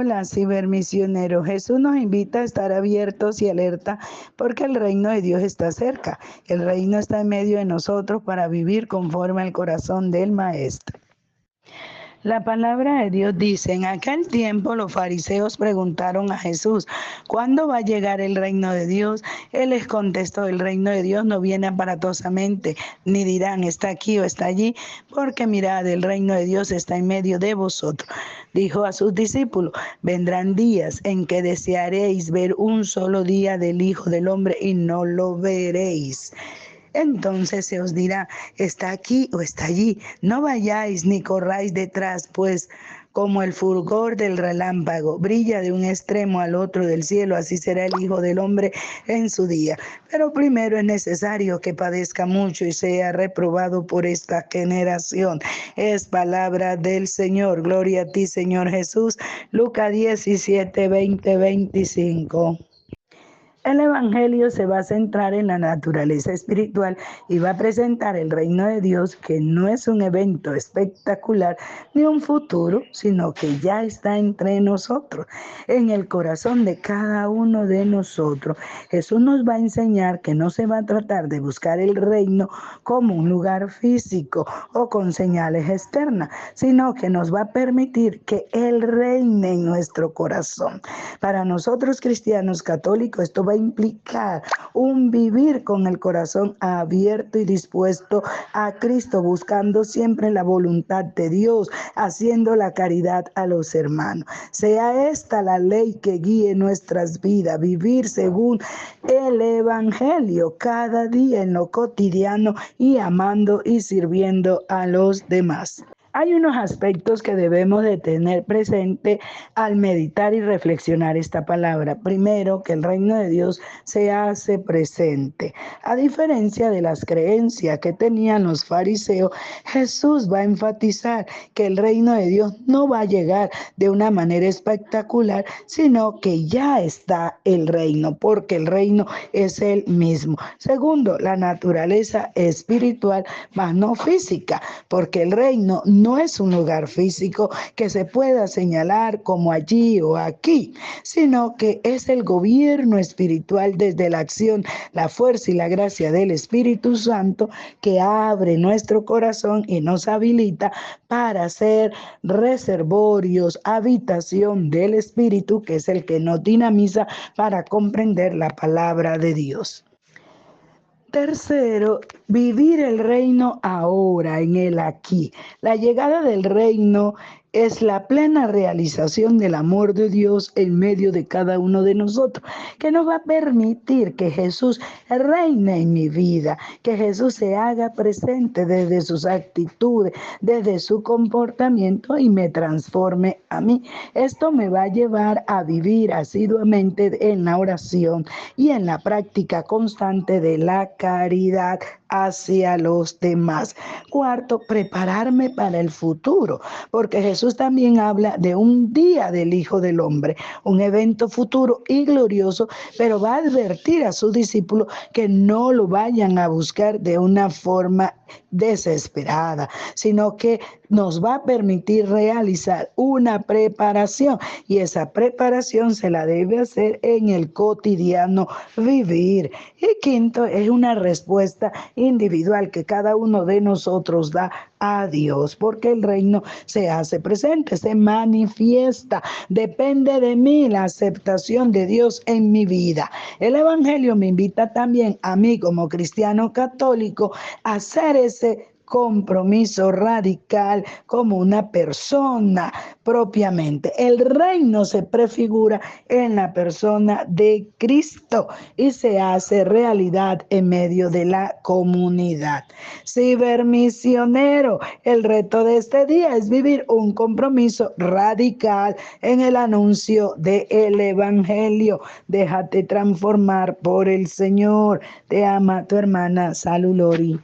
Hola, cibermisionero. Jesús nos invita a estar abiertos y alerta porque el reino de Dios está cerca. El reino está en medio de nosotros para vivir conforme al corazón del Maestro. La palabra de Dios dice, en aquel tiempo los fariseos preguntaron a Jesús, ¿cuándo va a llegar el reino de Dios? Él les contestó, el reino de Dios no viene aparatosamente, ni dirán, está aquí o está allí, porque mirad, el reino de Dios está en medio de vosotros. Dijo a sus discípulos, vendrán días en que desearéis ver un solo día del Hijo del Hombre y no lo veréis. Entonces se os dirá, está aquí o está allí. No vayáis ni corráis detrás, pues como el fulgor del relámpago brilla de un extremo al otro del cielo, así será el Hijo del Hombre en su día. Pero primero es necesario que padezca mucho y sea reprobado por esta generación. Es palabra del Señor. Gloria a ti, Señor Jesús. Lucas 17, 20, 25. El Evangelio se va a centrar en la naturaleza espiritual y va a presentar el reino de Dios, que no es un evento espectacular ni un futuro, sino que ya está entre nosotros, en el corazón de cada uno de nosotros. Jesús nos va a enseñar que no se va a tratar de buscar el reino como un lugar físico o con señales externas, sino que nos va a permitir que Él reine en nuestro corazón. Para nosotros cristianos católicos, esto va a implicar un vivir con el corazón abierto y dispuesto a Cristo, buscando siempre la voluntad de Dios, haciendo la caridad a los hermanos. Sea esta la ley que guíe nuestras vidas, vivir según el Evangelio cada día en lo cotidiano y amando y sirviendo a los demás. Hay unos aspectos que debemos de tener presente al meditar y reflexionar esta palabra. Primero, que el reino de Dios se hace presente. A diferencia de las creencias que tenían los fariseos, Jesús va a enfatizar que el reino de Dios no va a llegar de una manera espectacular, sino que ya está el reino, porque el reino es Él mismo. Segundo, la naturaleza espiritual, más no física, porque el reino no es un lugar físico que se pueda señalar como allí o aquí, sino que es el gobierno espiritual desde la acción, la fuerza y la gracia del Espíritu Santo que abre nuestro corazón y nos habilita para ser reservorios, habitación del Espíritu, que es el que nos dinamiza para comprender la palabra de Dios. Tercero, vivir el reino ahora, en el aquí. La llegada del reino es la plena realización del amor de Dios en medio de cada uno de nosotros, que nos va a permitir que Jesús reine en mi vida, que Jesús se haga presente desde sus actitudes, desde su comportamiento y me transforme a mí. Esto me va a llevar a vivir asiduamente en la oración y en la práctica constante de la caridad hacia los demás. Cuarto, prepararme para el futuro, porque Jesús también habla de un día del Hijo del Hombre, un evento futuro y glorioso, pero va a advertir a sus discípulos que no lo vayan a buscar de una forma desesperada, sino que nos va a permitir realizar una preparación, y esa preparación se la debe hacer en el cotidiano vivir. Y quinto, es una respuesta individual que cada uno de nosotros da a Dios, porque el reino se hace presente, se manifiesta. Depende de mí la aceptación de Dios en mi vida. El Evangelio me invita también a mí como cristiano católico a hacer ese compromiso radical como una persona propiamente. El reino se prefigura en la persona de Cristo y se hace realidad en medio de la comunidad. Cibermisionero, el reto de este día es vivir un compromiso radical en el anuncio del Evangelio. Déjate transformar por el Señor. Te ama tu hermana Salud Lori.